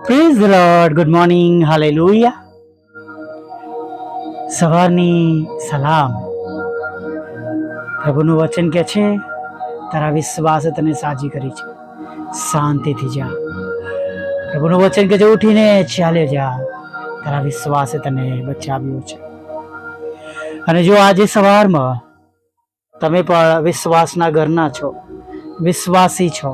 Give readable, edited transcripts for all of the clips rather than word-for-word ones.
Praise the lord. Good morning. Hallelujah. સવારની સલામ. પ્રભુનું વચન કે છે, તારા વિશ્વાસે તને સાજી કરી છે, શાંતિથી જા. પ્રભુનું વચન કે છે, ઉઠીને ચાલે જા, તારા વિશ્વાસે તને બચાવ્યો છે. અને જો આજે સવારમાં તમે પણ વિશ્વાસના ઘરના છો, વિશ્વાસી છો,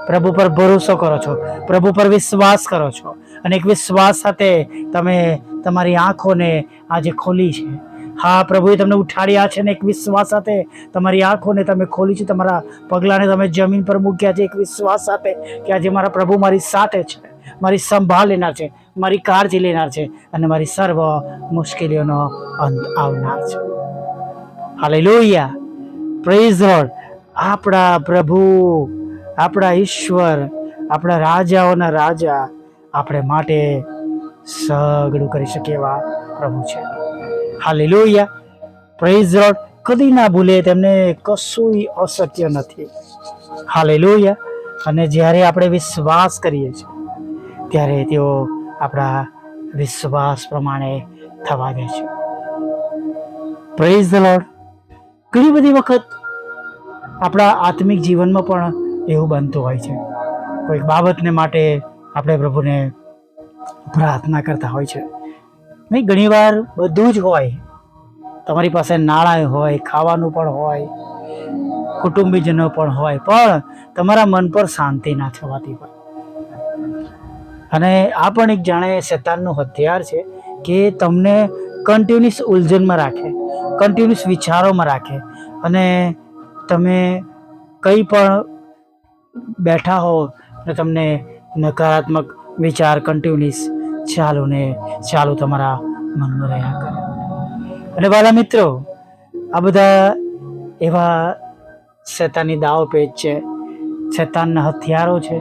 પ્રભુ પર ભરોસો કરો છો, પ્રભુ પર વિશ્વાસ કરો છો, અને એક વિશ્વાસ સાથે તમે તમારી આંખોને આજે ખોલી છે. હા, પ્રભુએ તમને ઉઠાડ્યા છે, ને એક વિશ્વાસ સાથે તમારી આંખોને તમે ખોલી છે, તમારા પગલાંને તમે જમીન પર મૂક્યા છે, એક વિશ્વાસ સાથે કે આજે મારા પ્રભુ મારી સાથે છે, મારી સંભાળ લેનાર છે, મારી કાળજી લેનાર છે, અને મારી સર્વ મુશ્કેલીઓનો અંત આવનાર છે. હાલેલુયા. Praise the lord. આપણા પ્રભુ, આપણા ઈશ્વર, આપણા રાજાઓના રાજા આપણે માટે સગળું કરી શકે એવા પ્રભુ છે. હાલેલુયા. Praise the lord. કદી ના ભૂલે, તેમને કશું અશક્ય નથી. હાલેલુયા. અને જ્યારે આપણે વિશ્વાસ કરીએ છીએ ત્યારે તેઓ આપણા વિશ્વાસ પ્રમાણે થવા દે છે. Praise the lord. ઘણી બધી વખત આપણા આત્મિક જીવનમાં પણ એવું બનતું હોય છે. કોઈક બાબતને માટે આપણે પ્રભુને પ્રાર્થના કરતા હોય છે. નહીં, ઘણીવાર બધું જ હોય. તમારી પાસે નાણાં હોય, ખાવાનું પણ હોય, કુટુંબીજનો પણ હોય, પણ તમારા મન પર શાંતિ ના થવાતી હોય. અને આ પણ એક જાણે શૈતાનનું હથિયાર છે કે તમને કન્ટિન્યુઅસ ઉલઝનમાં રાખે, કન્ટિન્યુઅસ વિચારોમાં રાખે, અને તમે કંઈ પણ બેઠા હો ને તમને નકારાત્મક વિચાર કન્ટિન્યુઅસ ચાલુ તમારા મનમાં રહ્યા કરે. અને વાલા મિત્રો, આ બધા એવા શૈતાનની દાવપેચ છે, શૈતાનના હથિયારો છે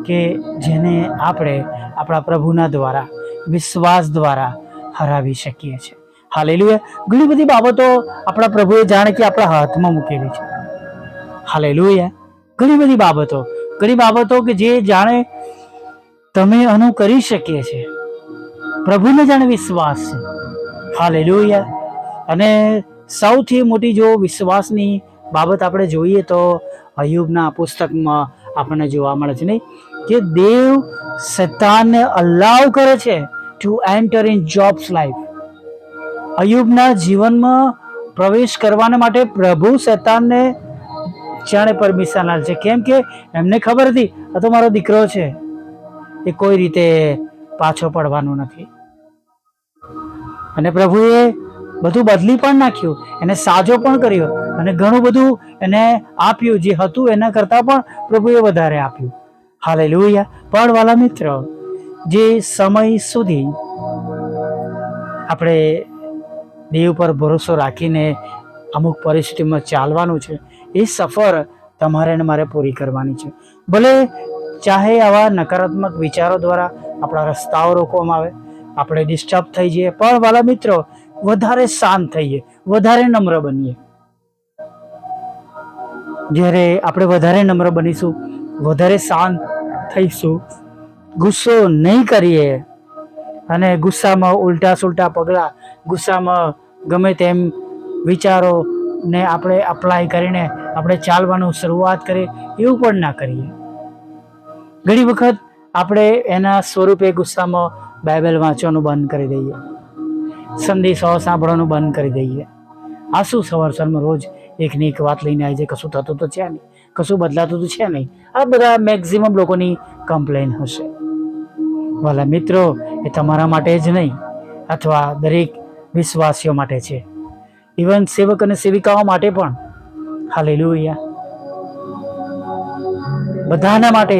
કે જેને આપણે આપણા પ્રભુના દ્વારા, વિશ્વાસ દ્વારા હરાવી શકીએ છીએ. હાલેલુયા. ઘણી બધી બાબતો આપણા પ્રભુએ જાણે કે આપણા હાથમાં મૂકેલી છે. હાલેલુયા. ઘણી બધી બાબતો કે જે જાણે તમે આનું કરી શકીએ છીએ. પ્રભુને જાણે વિશ્વાસ છે. હાલેલુયા. અને સૌથી મોટી જો વિશ્વાસની બાબત આપણે જોઈએ તો અય્યુબના પુસ્તકમાં આપણને જોવા મળે છે, નહીં, કે દેવ શૈતાનને અલાઉ કરે છે to enter in Job's life. અય્યુબના જીવનમાં પ્રવેશ કરવાના માટે પ્રભુ શૈતાનને જાણે પરમિશન આપે છે. કેમ કે એમને ખબર હતી આ તો મારો દીકરો છે, એ કોઈ રીતે પાછો પડવાનો નથી. અને પ્રભુએ બધું બદલી પણ નાખ્યું, એને સાજો પણ કર્યો, અને ઘણું બધું એને આપ્યું. જે હતું એના કરતાં પણ પ્રભુએ વધારે આપ્યું. હાલેલુયા. પણ વાલા મિત્રો, જે સમય સુધી આપણે દેવ પર ભરોસો રાખીને અમુક પરિસ્થિતિમાં ચાલવાનું છે, એ સફર તમારે ને મારે પૂરી કરવાની છે. ભલે ચાહે આવા નકારાત્મક વિચારો દ્વારા આપણા રસ્તાઓ રોકવામાં આવે, આપણે ડિસ્ટર્બ થઈ જઈએ, પણ વાલા મિત્રો, વધારે શાંત થઈએ, વધારે નમ્ર બનીએ. જ્યારે આપણે વધારે નમ્ર બનીશું, વધારે શાંત થઈશું, ગુસ્સો નહીં કરીએ, અને ગુસ્સામાં ઉલટા સુલટા પગલાં, ગુસ્સામાં ગમે તેમ વિચારોને આપણે અપ્લાય કરીને આપણે ચાલવાનું શરૂઆત કરીએ, એવું પણ ના કરીએ. ઘણી વખત આપણે એના સ્વરૂપે ગુસ્સામાં બાઇબલ વાંચવાનું બંધ કરી દઈએ, સંદેશો સાંભળવાનું બંધ કરી દઈએ. આ શું સવારમાં રોજ એકની એક વાત લઈને આવી જાય, કશું થતું તો છે નહીં, કશું બદલાતું તો છે નહીં. આ બધા મેક્સિમમ લોકોની કમ્પ્લેન હશે. વાલા મિત્રો, એ તમારા માટે જ નહીં, અથવા દરેક વિશ્વાસીઓ માટે છે, ઇવન સેવક અને સેવિકાઓ માટે પણ. હાલેલુયા. બધાના માટે.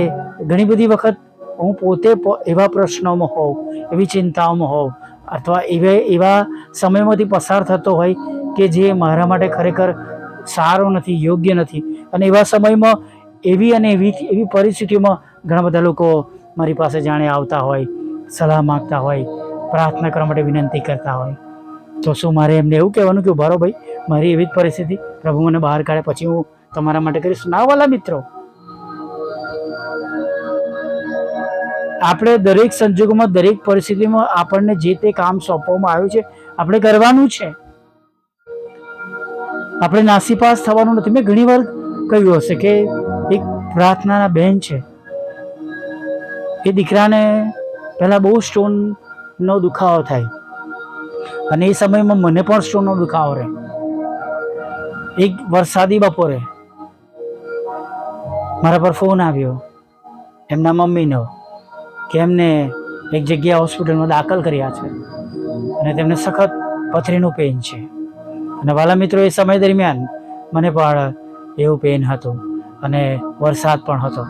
ઘણી બધી વખત હું પોતે એવા પ્રશ્નોમાં હોઉં, એવી ચિંતાઓમાં હોઉં, અથવા એવા સમયમાંથી પસાર થતો હોય કે જે મારા માટે ખરેખર સારો નથી, યોગ્ય નથી. અને એવા સમયમાં એવી પરિસ્થિતિમાં ઘણા બધા લોકો મારી પાસે જાણે આવતા હોય, સલાહ માગતા હોય, પ્રાર્થના કરવા માટે વિનંતી કરતા હોય. તો શું મારે એમને એવું કહેવાનું કે બરાબર ભાઈ, મારી એવી જ પરિસ્થિતિ, પ્રભુ મને બહાર કાઢે પછી હું તમારા માટે કરીશ? ના વાલા મિત્રો, આપણે દરેક સંજોગોમાં, દરેક પરિસ્થિતિમાં આપણને જે તે કામ સોંપવામાં આવ્યું છે આપણે કરવાનું છે. આપણે નાસીપાસ થવાનું નથી. મેં ઘણી વાર કહ્યું હશે કે એક પ્રાર્થનાના બહેન છે, એ દીકરાને પહેલા બહુ સ્ટોનનો દુખાવો થાય, અને એ સમયમાં મને પણ સ્ટોનનો દુખાવો રહે. એક વરસાદી બપોરે મારા પર ફોન આવ્યો એમના મમ્મીનો કે એમને એક જગ્યાએ હોસ્પિટલમાં દાખલ કર્યા છે અને તેમને સખત પથરીનું પેઇન છે. અને વાલા મિત્રો, એ સમય દરમિયાન મને પણ એવું પેઇન હતું અને વરસાદ પણ હતો,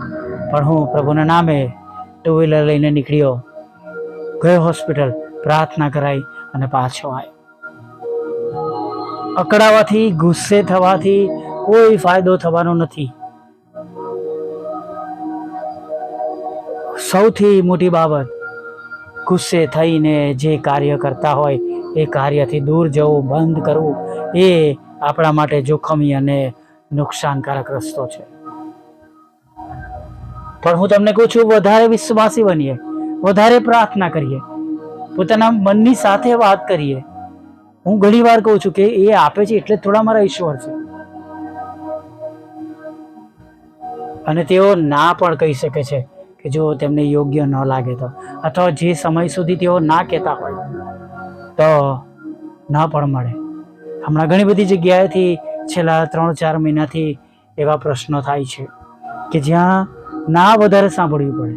પણ હું પ્રભુના નામે ટુ વ્હીલર લઈને નીકળ્યો, ગયો હોસ્પિટલ, પ્રાર્થના કરાઈ અને પાછો આવ્યો. અકળાવાથી, ગુસ્સે થવાથી કોઈ ફાયદો થવાનો નથી. સૌથી મોટી બાબત, ગુસ્સે થઈને જે કાર્ય કરતા હોય એ કાર્યથી દૂર જવું, બંધ કરવું, એ આપણા માટે જોખમી અને નુકસાનકારક રસ્તો છે. પણ હું તમને કહું છું, વધારે વિશ્વાસી બનીએ, વધારે પ્રાર્થના કરીએ, પોતાના મનની સાથે વાત કરીએ. હું ઘણી વાર કહું છું કે એ આપે છે એટલે થોડા મારા ઈશ્વર છે, અને તેઓ ના પણ કહી શકે છે કે જો તેમને યોગ્ય ન લાગે તો, અથવા જે સમય સુધી તેઓ ના કહેતા હોય તો ના પણ મળે. હમણાં ઘણી બધી જગ્યાએથી છેલ્લા 3-4 મહિનાથી એવા પ્રશ્નો થાય છે કે જ્યાં ના વધારે સાંભળવી પડે,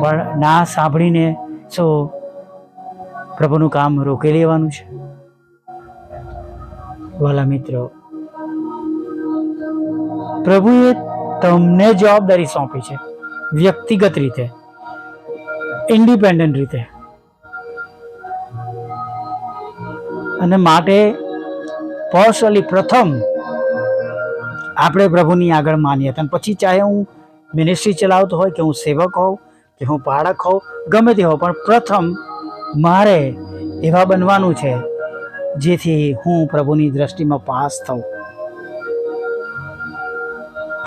પણ ના સાંભળીને શું પ્રભુનું કામ રોકી લેવાનું છે? વાલા મિત્રો, પ્રભુએ તમને જવાબદારી સોંપી છે, વ્યક્તિગત રીતે, ઇન્ડિપેન્ડન્ટ રીતે, અને માટે પર્સનલી પ્રથમ આપણે પ્રભુની આગળ માન્યતા, અને પછી ચાહે હું મિનિસ્ટ્રી ચલાવતો હોય, કે હું સેવક હોઉં, કે હું પાળક હોઉં, ગમે તે હોઉં, પણ પ્રથમ મારે એવા બનવાનું છે જેથી હું પ્રભુની દ્રષ્ટિમાં પાસ થઉં.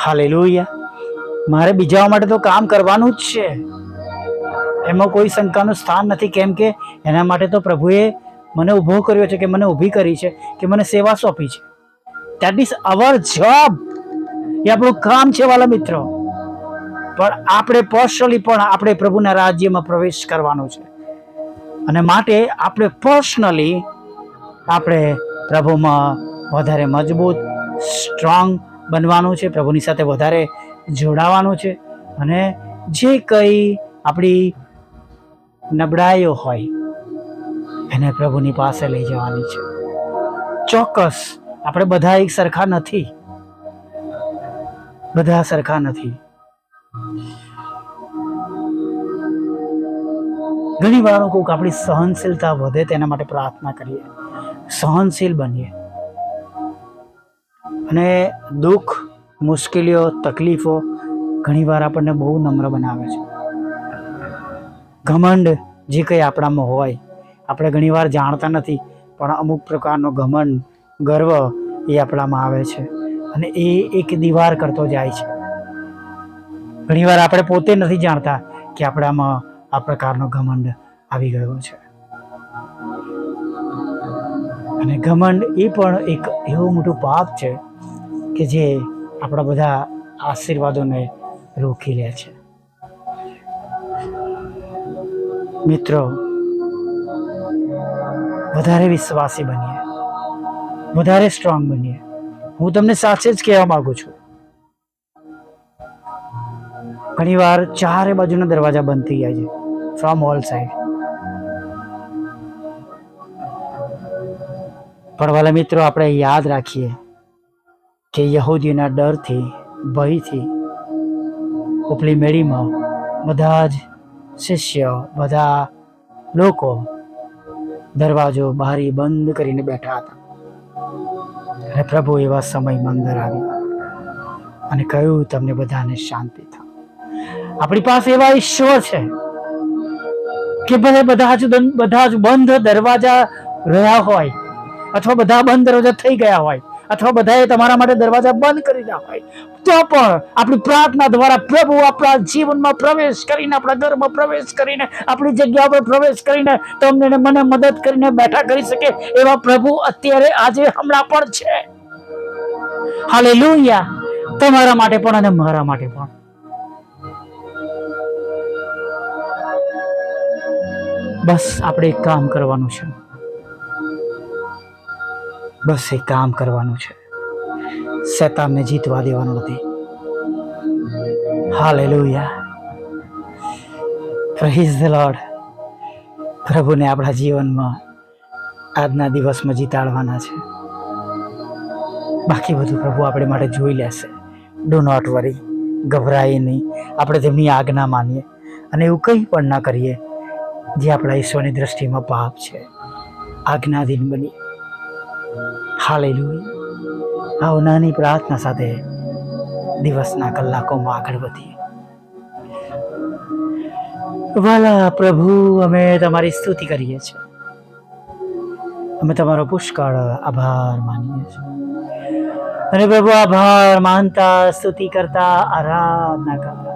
હાલેલુયા. મારે બીજા માટે તો કામ કરવાનું જ છે, એમાં કોઈ શંકાનું સ્થાન નથી, કેમ કે એના માટે તો પ્રભુએ મને ઊભો કર્યો છે, કે મને ઊભી કરી છે, કે મને સેવા સોંપી છે. That is our job. એ આપણું કામ છે વાલા મિત્રો. પણ આપણે પર્સનલી પણ આપણે પ્રભુના રાજ્યમાં પ્રવેશ કરવાનો છે, અને માટે આપણે પર્સનલી આપણે પ્રભુમાં વધારે મજબૂત, સ્ટ્રોંગ બનવાનું છે, પ્રભુની સાથે વધારે જોડાવાનું છે, અને જે કંઈ આપણી નબળાઈઓ હોય એને પ્રભુની પાસે લઈ જવાની છે. ચોક્કસ આપણે બધા એક સરખા નથી, બધા સરખા નથી. ઘણી વાર હું કહું કે આપણી સહનશીલતા વધે તેના માટે પ્રાર્થના કરીએ, સહનશીલ બનીએ, અને દુઃખ, મુશ્કેલીઓ, તકલીફો ઘણી વાર આપણને બહુ નમ્ર બનાવે છે. ઘમંડ જે કંઈ આપણામાં હોય, આપણે ઘણી વાર જાણતા નથી, પણ અમુક પ્રકારનો ઘમંડ, ગર્વ એ આપણામાં આવે છે, અને એ એક દીવાર કરતો જાય છે. ઘણી વાર આપણે પોતે નથી જાણતા કે આપણામાં આ પ્રકારનો ઘમંડ આવી ગયો છે. અને ઘમંડ એ પણ એક એવું મોટું પાપ છે કે જે આપણા બધા આશીર્વાદોને રોકી લે છે. મિત્રો, વધારે વિશ્વાસી બનીએ, વધારે સ્ટ્રોંગ બનીએ. હું તમને સાચે જ કહેવા માંગુ છું, ઘણી વાર ચારે બાજુના દરવાજા બંધ થઈ જાય છે, ફ્રોમ ઓલ સાઇડ. પણ વાલા મિત્રો, આપણે યાદ રાખીએ કે યહૂદીઓના ડરથી, ભયથી ઉપલી મેળીમાં બધા જ શિષ્ય, બધા લોકો દરવાજો બારી બંધ કરીને બેઠા હતા, અને પ્રભુ એવા સમયમાં અંદર આવી અને કહ્યું, તમને બધાને શાંતિ થાય. આપણી પાસે એવા ઈશ્વર છે કે ભલે બધા જ બંધ દરવાજા રહ્યા હોય, અથવા બધા બંધ દરવાજા થઈ ગયા હોય, અથવા બધાએ તમારા માટે દરવાજા બંધ કરી દીધા હોય, તો પણ આપણી પ્રાર્થના દ્વારા પ્રભુ આપણા જીવનમાં પ્રવેશ કરીને, આપણા ઘરમાં પ્રવેશ કરીને, આપણી જગ્યા પર પ્રવેશ કરીને તમને ને મને મદદ કરીને બેઠા કરી શકે એવા પ્રભુ અત્યારે આજે હમણાં પણ છે. હાલેલુયા. તમારા માટે પણ અને મારા માટે પણ. બસ આપણે એક કામ કરવાનું છે. બસ એક કામ કરવાનું છે. શેતાનને જીતવા દેવાનું નથી. હાલેલુયા. Praise the lord. પ્રભુને આપણા જીવનમાં આજના દિવસમાં જીતાડવાના છે. બાકી બધું પ્રભુ આપણે માટે જોઈ લેશે. ડુ નોટ વરી. ગભરાઈએ નહીં. આપણે તેમની આજ્ઞા માનીએ અને એવું કંઈ પણ ના કરીએ જે આપણા ઈશ્વરની દ્રષ્ટિમાં પાપ છે. આજ્ઞાધીન બનીએ. હાલેલુયા. આવો નાની પ્રાર્થના સાથે દિવસના કલાકોમાં આગળ વધીએ. વાલા પ્રભુ, અમે તમારી સ્તુતિ કરીએ છીએ. અમે તમારો પુષ્કળ આભાર માનીએ છીએ. અને પ્રભુ આભાર માનતા, સ્તુતિ કરતા, આરાધના કરતા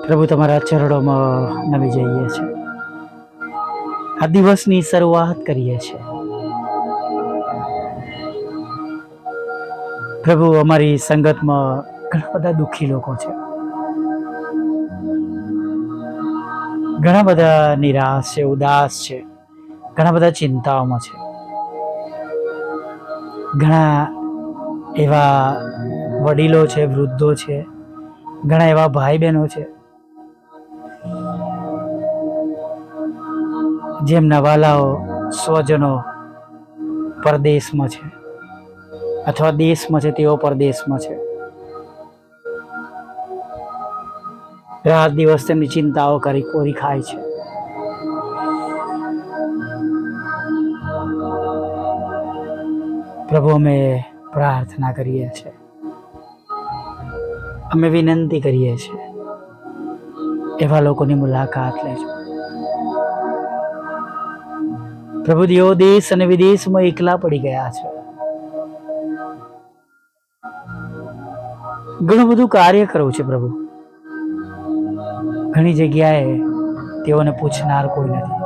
પ્રભુ તમારા ચરણોમાં નમી જઈએ છીએ. આ દિવસની શરૂઆત કરીએ છીએ. પ્રભુ, અમારી સંગતમાં ઘણા બધા દુઃખી લોકો છે. ઘણા બધા નિરાશ છે, ઉદાસ છે, ઘણા બધા ચિંતાઓમાં છે. ઘણા એવા વડીલો છે, વૃદ્ધો છે, ઘણા એવા ભાઈ બહેનો છે જેમના વાલાઓ, સ્વજનો પરદેશમાં છે અથવા દેશમાં છે, તેઓ પરદેશમાં છે. રાત દિવસ તેમની ચિંતાઓ કોરી ખાય છે. પ્રભુ, અમે પ્રાર્થના કરીએ છીએ, અમે વિનંતી કરીએ છીએ, એવા લોકોની મુલાકાત લેજો. પ્રભુ, જેઓ દેશ અને વિદેશમાં એકલા પડી ગયા છે, ઘણું બધું કાર્ય કરવું છે પ્રભુ. ઘણી જગ્યાએ તેઓને પૂછનાર કોઈ નથી.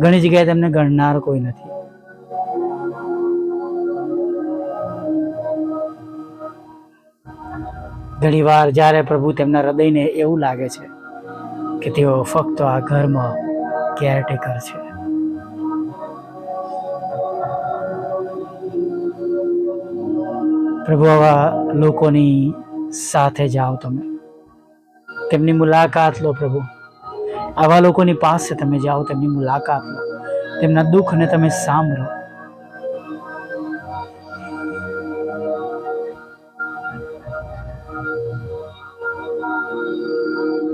ઘણી જગ્યાએ તેમને ગણનાર કોઈ નથી. ઘણી વાર જ્યારે પ્રભુ તેમના હૃદયને એવું લાગે છે કે તેઓ ફક્ત આ ઘરમાં કેરટેકર છે, પ્રભુ આવા લોકોની સાથે જાઓ. તમે તેમની મુલાકાત લો પ્રભુ. આવા લોકોની પાસે તમે જાઓ, તેમની મુલાકાત લો, તેમના દુઃખને તમે સાંભળો.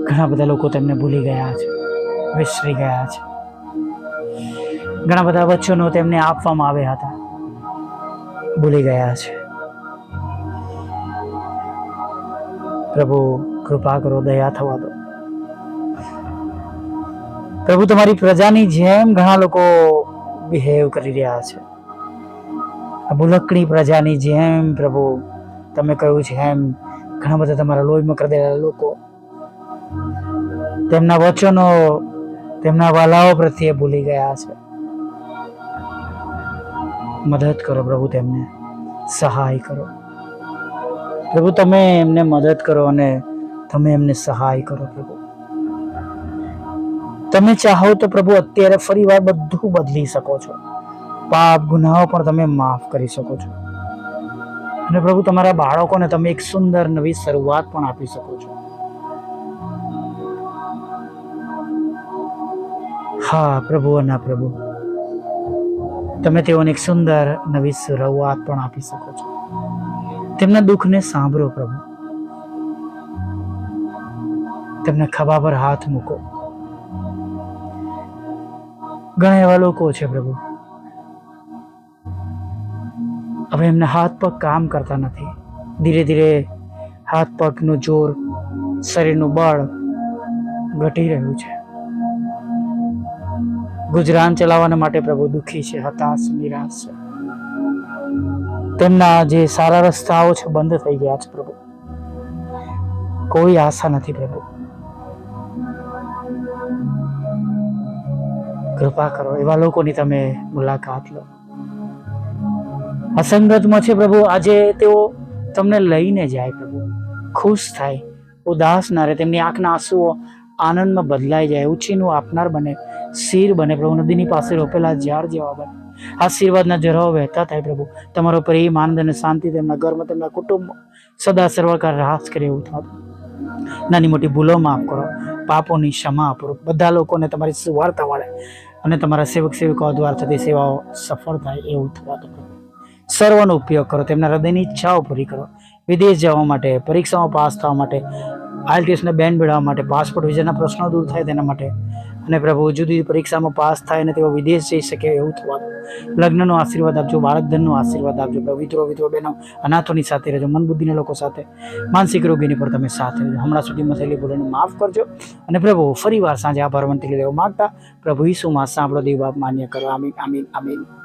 ઘણા બધા લોકો તેમને ભૂલી ગયા છે, વિસરી ગયા છે. ઘણા બધા વચનો તેમને આપવામાં આવ્યા હતા, ભૂલી ગયા છે. પ્રભુ, કૃપા કરો, દયા થવા દો. પ્રભુ, તમારી પ્રજાની જેમ ઘણા લોકો બિહેવ કરી રહ્યા છે. આ ભૂલકડી પ્રજાની જેમ પ્રભુ, તમે કહ્યું છે એમ ઘણા બધા તમારા લોહીમાં કરી દેલા લોકો તેમના વચનો, તેમના વાલાઓ પ્રત્યે ભૂલી ગયા છે. મદદ કરો પ્રભુ, તેમને સહાય કરો પ્રભુ. તમે એમને મદદ કરો અને તમે એમને સહાય કરો પ્રભુ. તમે ચાહો તો પ્રભુ અત્યારે ફરી વાર બધું બદલી શકો છો. પાપ ગુનાઓ પણ તમે માફ કરી શકો છો. અને પ્રભુ, તમારા બાળકોને તમે એક સુંદર નવી શરૂઆત પણ આપી શકો છો. હા પ્રભુ, અને પ્રભુ, તમે તેઓને એક સુંદર નવી શરૂઆત પણ આપી શકો છો. તેમના દુઃખને સાંભળો પ્રભુ. તેમના ખભા પર હાથ મૂકો. ઘણા એવા લોકો છે પ્રભુ, હવે એમના હાથ પગ કામ કરતા નથી. ધીરે ધીરે હાથ પગનું જોર, શરીરનું બળ ઘટી રહ્યું છે. ગુજરાન ચલાવવાના માટે પ્રભુ દુઃખી છે, હતાશ, નિરાશ છે. તેમના જે સારા રસ્તાઓ છે બંધ થઈ ગયા છે પ્રભુ. કોઈ આશા નથી પ્રભુ. કૃપા કરો, એવા લોકોની તમે મુલાકાત લો. અસંગતમાં છે પ્રભુ, આજે તેઓ તમને લઈને જાય પ્રભુ. ખુશ થાય, ઉદાસ ના રહે, તેમની આંખના આંસુઓ આનંદમાં બદલાઈ જાય, ઉછીનું આપનાર બને, શીર બને પ્રભુ. નદીની પાસે રોપેલા ઝાડ જેવા બને. આશીર્વાદના જરાઓ વહેતા થાય પ્રભુ. તમારો પ્રેમ, આનંદ અને શાંતિ તેમના ઘરમાં, તેમના કુટુંબમાં સદા સર્વકાળ રાજ કરે એવું થતું. નાની મોટી ભૂલો માફ કરો, પાપોની ક્ષમા આપો. બધા લોકોને તમારી સુવાર્તા મળે અને તમારા સેવક સેવિકાઓ દ્વારા થતી સેવાઓ સફળ થાય એવું થવાતું. સર્વનો ઉપયોગ કરો, તેમના હૃદયની ઈચ્છાઓ પૂરી કરો. વિદેશ જવા માટે, પરીક્ષામાં પાસ થવા માટે, IELTSના બેન્ડ મેળવવા માટે, પાસપોર્ટ વિઝાના પ્રશ્નો દૂર થાય તેના માટે, અને પ્રભુ જુદી પરીક્ષામાં પાસ થાય અને તેઓ વિદેશ જઈ શકે એવું થવાનું. લગ્નનો આશીર્વાદ આપજો, બાળકધનનો આશીર્વાદ આપજો પ્રભુ. વિધવા બહેનો, અનાથોની સાથે રહેજો, મન બુદ્ધિના લોકો સાથે, માનસિક રોગીની પર તમે સાથે રહેજો. હમણાં સુધીમાં થયેલી ભૂલોને માફ કરજો. અને પ્રભુ ફરી વાર સાંજે આભાર વંતી લેવા માંગતા પ્રભુ ઈસુમાં સાંભળો, દેવ બાપ માન્ય કરો. આમીન, આમીન, આમીન.